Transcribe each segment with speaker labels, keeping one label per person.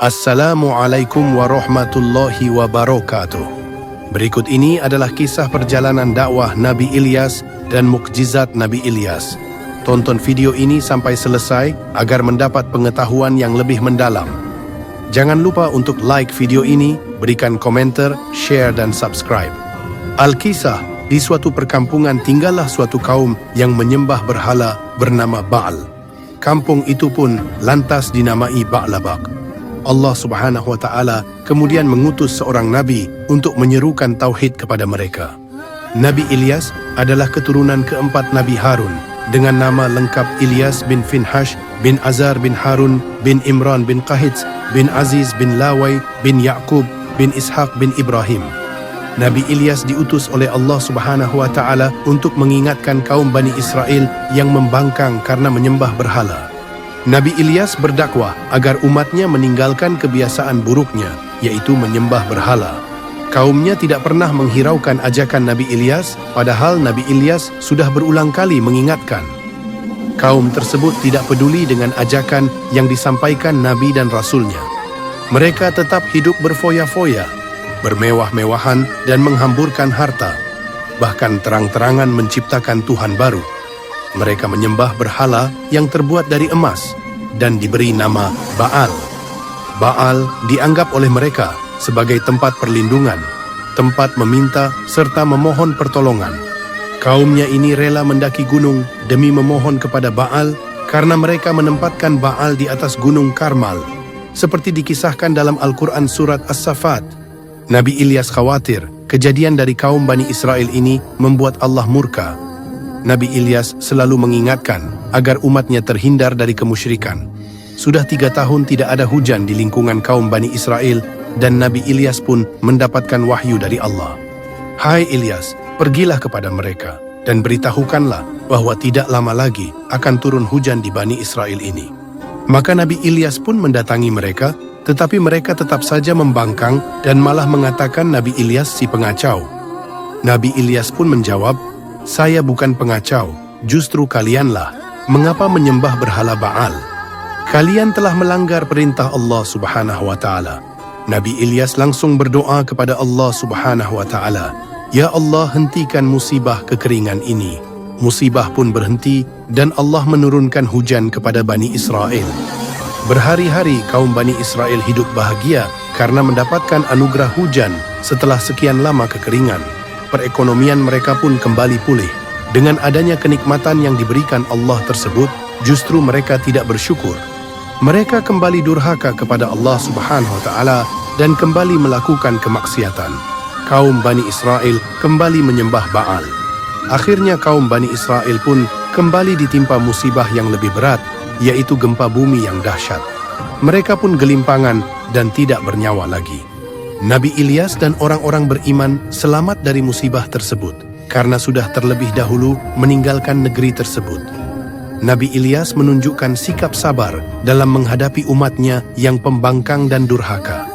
Speaker 1: Assalamualaikum warahmatullahi wabarakatuh. Berikut ini adalah kisah perjalanan dakwah Nabi Ilyas dan mukjizat Nabi Ilyas. Tonton video ini sampai selesai agar mendapat pengetahuan yang lebih mendalam. Jangan lupa untuk like video ini, berikan komentar, share dan subscribe. Al-Kisah, di suatu perkampungan tinggallah suatu kaum yang menyembah berhala bernama Baal. Kampung itu pun lantas dinamai Ba'labak. Allah Subhanahu wa Ta'ala kemudian mengutus seorang nabi untuk menyerukan tauhid kepada mereka. Nabi Ilyas adalah keturunan keempat Nabi Harun dengan nama lengkap Ilyas bin Finhash bin Azar bin Harun bin Imran bin Qahits bin Aziz bin Lawai bin Ya'qub bin Ishaq bin Ibrahim. Nabi Ilyas diutus oleh Allah Subhanahu wa Ta'ala untuk mengingatkan kaum Bani Israel yang membangkang karena menyembah berhala. Nabi Ilyas berdakwah agar umatnya meninggalkan kebiasaan buruknya, yaitu menyembah berhala. Kaumnya tidak pernah menghiraukan ajakan Nabi Ilyas, padahal Nabi Ilyas sudah berulang kali mengingatkan. Kaum tersebut tidak peduli dengan ajakan yang disampaikan Nabi dan Rasulnya. Mereka tetap hidup berfoya-foya, bermewah-mewahan dan menghamburkan harta, bahkan terang-terangan menciptakan Tuhan baru. Mereka menyembah berhala yang terbuat dari emas dan diberi nama Baal. Baal dianggap oleh mereka sebagai tempat perlindungan, tempat meminta serta memohon pertolongan. Kaumnya ini rela mendaki gunung demi memohon kepada Baal karena mereka menempatkan Baal di atas gunung Karmal, seperti dikisahkan dalam Al-Quran surat As-Safat. Nabi Ilyas khawatir kejadian dari kaum Bani Israel ini membuat Allah murka. Nabi Ilyas selalu mengingatkan agar umatnya terhindar dari kemusyrikan. Sudah 3 tahun tidak ada hujan di lingkungan kaum Bani Israel dan Nabi Ilyas pun mendapatkan wahyu dari Allah. Hai Ilyas, pergilah kepada mereka dan beritahukanlah bahwa tidak lama lagi akan turun hujan di Bani Israel ini. Maka Nabi Ilyas pun mendatangi mereka, tetapi mereka tetap saja membangkang dan malah mengatakan Nabi Ilyas si pengacau. Nabi Ilyas pun menjawab, "Saya bukan pengacau, justru kalianlah. Mengapa menyembah berhala Baal? Kalian telah melanggar perintah Allah Subhanahu wa Ta'ala." Nabi Ilyas langsung berdoa kepada Allah Subhanahu wa Ta'ala, "Ya Allah, hentikan musibah kekeringan ini." Musibah pun berhenti dan Allah menurunkan hujan kepada Bani Israel. Berhari-hari kaum Bani Israel hidup bahagia karena mendapatkan anugerah hujan setelah sekian lama kekeringan. Perekonomian mereka pun kembali pulih. Dengan adanya kenikmatan yang diberikan Allah tersebut, justru mereka tidak bersyukur. Mereka kembali durhaka kepada Allah Subhanahu wa Ta'ala dan kembali melakukan kemaksiatan. Kaum Bani Israel kembali menyembah Baal. Akhirnya kaum Bani Israel pun kembali ditimpa musibah yang lebih berat, yaitu gempa bumi yang dahsyat. Mereka pun gelimpangan dan tidak bernyawa lagi. Nabi Ilyas dan orang-orang beriman selamat dari musibah tersebut karena sudah terlebih dahulu meninggalkan negeri tersebut. Nabi Ilyas menunjukkan sikap sabar dalam menghadapi umatnya yang pembangkang dan durhaka.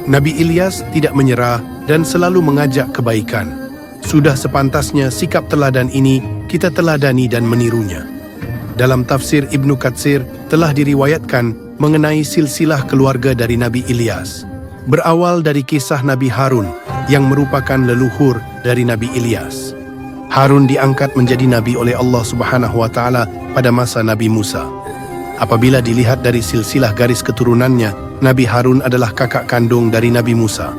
Speaker 1: Nabi Ilyas tidak menyerah dan selalu mengajak kebaikan. Sudah sepantasnya sikap teladan ini kita teladani dan menirunya. Dalam tafsir Ibnu Katsir telah diriwayatkan mengenai silsilah keluarga dari Nabi Ilyas. Berawal dari kisah Nabi Harun yang merupakan leluhur dari Nabi Ilyas. Harun diangkat menjadi nabi oleh Allah Subhanahu wa Ta'ala pada masa Nabi Musa. Apabila dilihat dari silsilah garis keturunannya, Nabi Harun adalah kakak kandung dari Nabi Musa.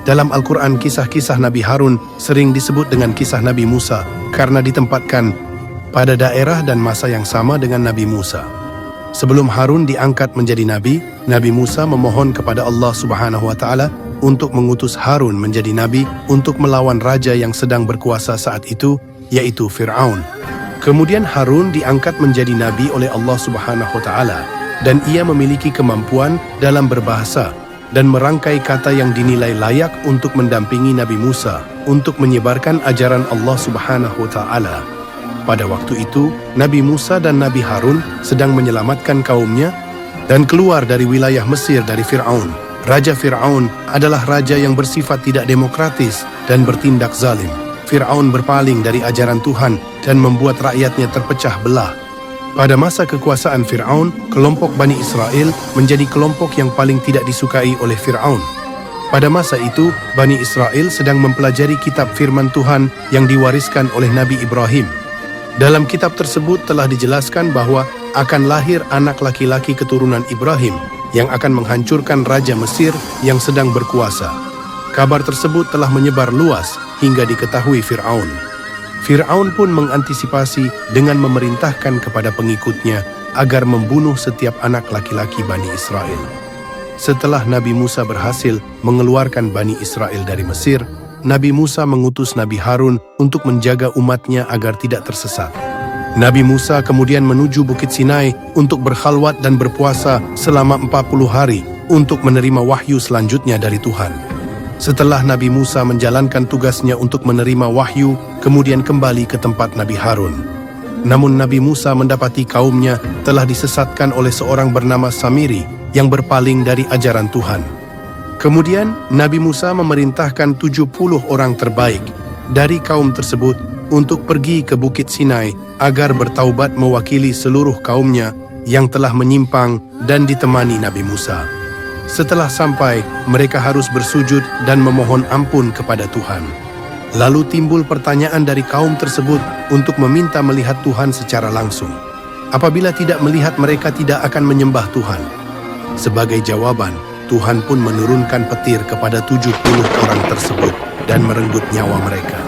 Speaker 1: Dalam Al-Quran, kisah-kisah Nabi Harun sering disebut dengan kisah Nabi Musa karena ditempatkan pada daerah dan masa yang sama dengan Nabi Musa. Sebelum Harun diangkat menjadi nabi, Nabi Musa memohon kepada Allah Subhanahu wa Ta'ala untuk mengutus Harun menjadi nabi untuk melawan raja yang sedang berkuasa saat itu, yaitu Fir'aun. Kemudian Harun diangkat menjadi nabi oleh Allah Subhanahu wa Ta'ala dan ia memiliki kemampuan dalam berbahasa dan merangkai kata yang dinilai layak untuk mendampingi Nabi Musa untuk menyebarkan ajaran Allah Subhanahu wa Ta'ala. Pada waktu itu, Nabi Musa dan Nabi Harun sedang menyelamatkan kaumnya dan keluar dari wilayah Mesir dari Fir'aun. Raja Fir'aun adalah raja yang bersifat tidak demokratis dan bertindak zalim. Fir'aun berpaling dari ajaran Tuhan dan membuat rakyatnya terpecah belah. Pada masa kekuasaan Fir'aun, kelompok Bani Israel menjadi kelompok yang paling tidak disukai oleh Fir'aun. Pada masa itu, Bani Israel sedang mempelajari kitab firman Tuhan yang diwariskan oleh Nabi Ibrahim. Dalam kitab tersebut telah dijelaskan bahwa akan lahir anak laki-laki keturunan Ibrahim yang akan menghancurkan Raja Mesir yang sedang berkuasa. Kabar tersebut telah menyebar luas hingga diketahui Fir'aun. Fir'aun pun mengantisipasi dengan memerintahkan kepada pengikutnya agar membunuh setiap anak laki-laki Bani Israel. Setelah Nabi Musa berhasil mengeluarkan Bani Israel dari Mesir, Nabi Musa mengutus Nabi Harun untuk menjaga umatnya agar tidak tersesat. Nabi Musa kemudian menuju Bukit Sinai untuk berkhalwat dan berpuasa selama 40 hari untuk menerima wahyu selanjutnya dari Tuhan. Setelah Nabi Musa menjalankan tugasnya untuk menerima wahyu, kemudian kembali ke tempat Nabi Harun. Namun Nabi Musa mendapati kaumnya telah disesatkan oleh seorang bernama Samiri yang berpaling dari ajaran Tuhan. Kemudian Nabi Musa memerintahkan 70 orang terbaik dari kaum tersebut untuk pergi ke Bukit Sinai agar bertaubat mewakili seluruh kaumnya yang telah menyimpang dan ditemani Nabi Musa. Setelah sampai, mereka harus bersujud dan memohon ampun kepada Tuhan. Lalu timbul pertanyaan dari kaum tersebut untuk meminta melihat Tuhan secara langsung. Apabila tidak melihat, mereka tidak akan menyembah Tuhan. Sebagai jawaban, Tuhan pun menurunkan petir kepada 70 orang tersebut dan merenggut nyawa mereka.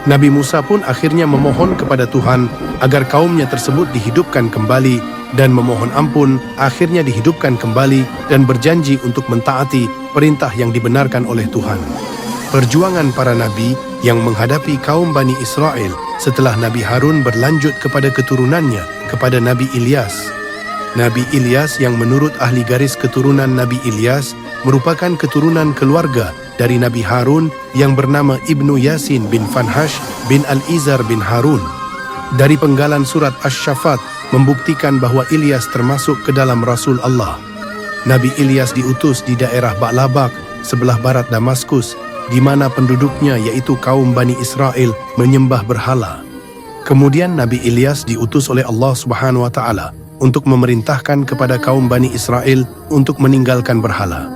Speaker 1: Nabi Musa pun akhirnya memohon kepada Tuhan agar kaumnya tersebut dihidupkan kembali dan memohon ampun, akhirnya dihidupkan kembali dan berjanji untuk mentaati perintah yang dibenarkan oleh Tuhan. Perjuangan para nabi yang menghadapi kaum Bani Israel setelah Nabi Harun berlanjut kepada keturunannya, kepada Nabi Ilyas. Nabi Ilyas yang menurut ahli garis keturunan Nabi Ilyas merupakan keturunan keluarga dari Nabi Harun yang bernama Ibnu Yasin bin Fanhash bin Al-Izar bin Harun. Dari penggalan surat Asy-Syafat membuktikan bahwa Ilyas termasuk ke dalam Rasul Allah. Nabi Ilyas diutus di daerah Ba'labak sebelah barat Damaskus, di mana penduduknya yaitu kaum Bani Israel menyembah berhala. Kemudian Nabi Ilyas diutus oleh Allah Subhanahu wa Ta'ala untuk memerintahkan kepada kaum Bani Israel untuk meninggalkan berhala.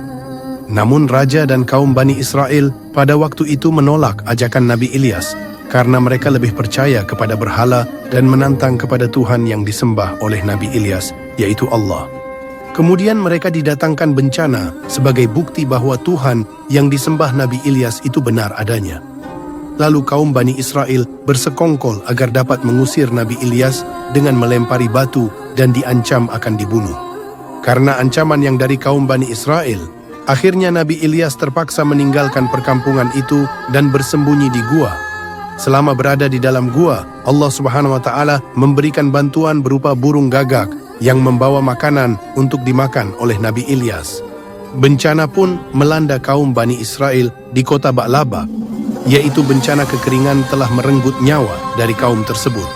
Speaker 1: Namun raja dan kaum Bani Israel pada waktu itu menolak ajakan Nabi Ilyas karena mereka lebih percaya kepada berhala dan menantang kepada Tuhan yang disembah oleh Nabi Ilyas, yaitu Allah. Kemudian mereka didatangkan bencana sebagai bukti bahwa Tuhan yang disembah Nabi Ilyas itu benar adanya. Lalu kaum Bani Israel bersekongkol agar dapat mengusir Nabi Ilyas dengan melempari batu dan diancam akan dibunuh. Karena ancaman yang dari kaum Bani Israel, akhirnya Nabi Ilyas terpaksa meninggalkan perkampungan itu dan bersembunyi di gua. Selama berada di dalam gua, Allah Subhanahu wa Ta'ala memberikan bantuan berupa burung gagak yang membawa makanan untuk dimakan oleh Nabi Ilyas. Bencana pun melanda kaum Bani Israel di kota Ba'labak, yaitu bencana kekeringan telah merenggut nyawa dari kaum tersebut.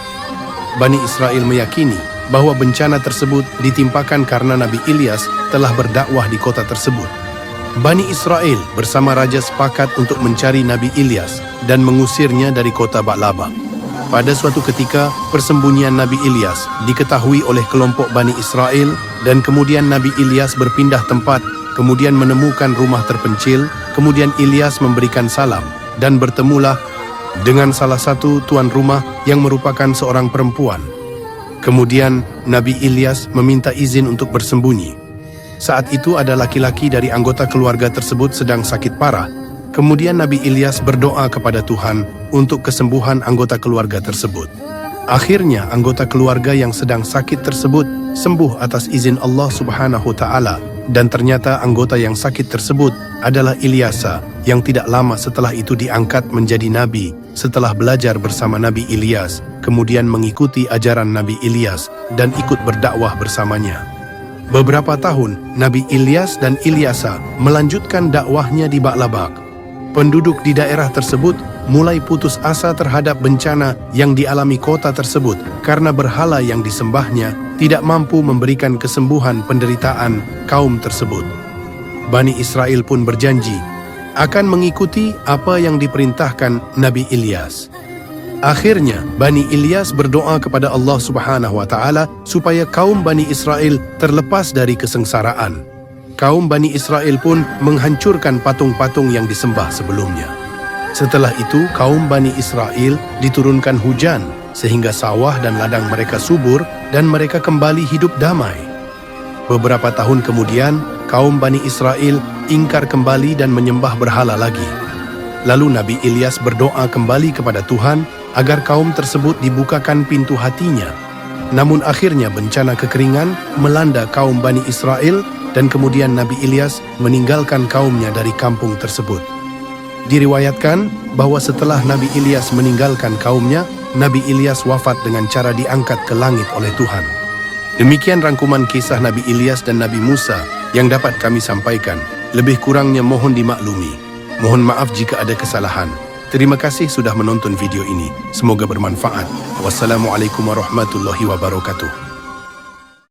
Speaker 1: Bani Israel meyakini bahwa bencana tersebut ditimpakan karena Nabi Ilyas telah berdakwah di kota tersebut. Bani Israel bersama raja sepakat untuk mencari Nabi Ilyas dan mengusirnya dari kota Ba'labak. Pada suatu ketika, persembunyian Nabi Ilyas diketahui oleh kelompok Bani Israel dan kemudian Nabi Ilyas berpindah tempat, kemudian menemukan rumah terpencil, kemudian Ilyas memberikan salam dan bertemulah dengan salah satu tuan rumah yang merupakan seorang perempuan. Kemudian Nabi Ilyas meminta izin untuk bersembunyi. Saat itu ada laki-laki dari anggota keluarga tersebut sedang sakit parah. Kemudian Nabi Ilyas berdoa kepada Tuhan untuk kesembuhan anggota keluarga tersebut. Akhirnya anggota keluarga yang sedang sakit tersebut sembuh atas izin Allah Subhanahu wa Ta'ala, dan ternyata anggota yang sakit tersebut adalah Ilyasa yang tidak lama setelah itu diangkat menjadi nabi setelah belajar bersama Nabi Ilyas, kemudian mengikuti ajaran Nabi Ilyas dan ikut berdakwah bersamanya. Beberapa tahun, Nabi Ilyas dan Ilyasa melanjutkan dakwahnya di Ba'labak. Penduduk di daerah tersebut mulai putus asa terhadap bencana yang dialami kota tersebut karena berhala yang disembahnya tidak mampu memberikan kesembuhan penderitaan kaum tersebut. Bani Israel pun berjanji akan mengikuti apa yang diperintahkan Nabi Ilyas. Akhirnya, Bani Ilyas berdoa kepada Allah Subhanahu wa Ta'ala supaya kaum Bani Israel terlepas dari kesengsaraan. Kaum Bani Israel pun menghancurkan patung-patung yang disembah sebelumnya. Setelah itu, kaum Bani Israel diturunkan hujan sehingga sawah dan ladang mereka subur dan mereka kembali hidup damai. Beberapa tahun kemudian, kaum Bani Israel ingkar kembali dan menyembah berhala lagi. Lalu Nabi Ilyas berdoa kembali kepada Tuhan agar kaum tersebut dibukakan pintu hatinya. Namun akhirnya bencana kekeringan melanda kaum Bani Israel dan kemudian Nabi Ilyas meninggalkan kaumnya dari kampung tersebut. Diriwayatkan bahwa setelah Nabi Ilyas meninggalkan kaumnya, Nabi Ilyas wafat dengan cara diangkat ke langit oleh Tuhan. Demikian rangkuman kisah Nabi Ilyas dan Nabi Musa yang dapat kami sampaikan. Lebih kurangnya mohon dimaklumi. Mohon maaf jika ada kesalahan. Terima kasih sudah menonton video ini. Semoga bermanfaat. Wassalamualaikum warahmatullahi wabarakatuh.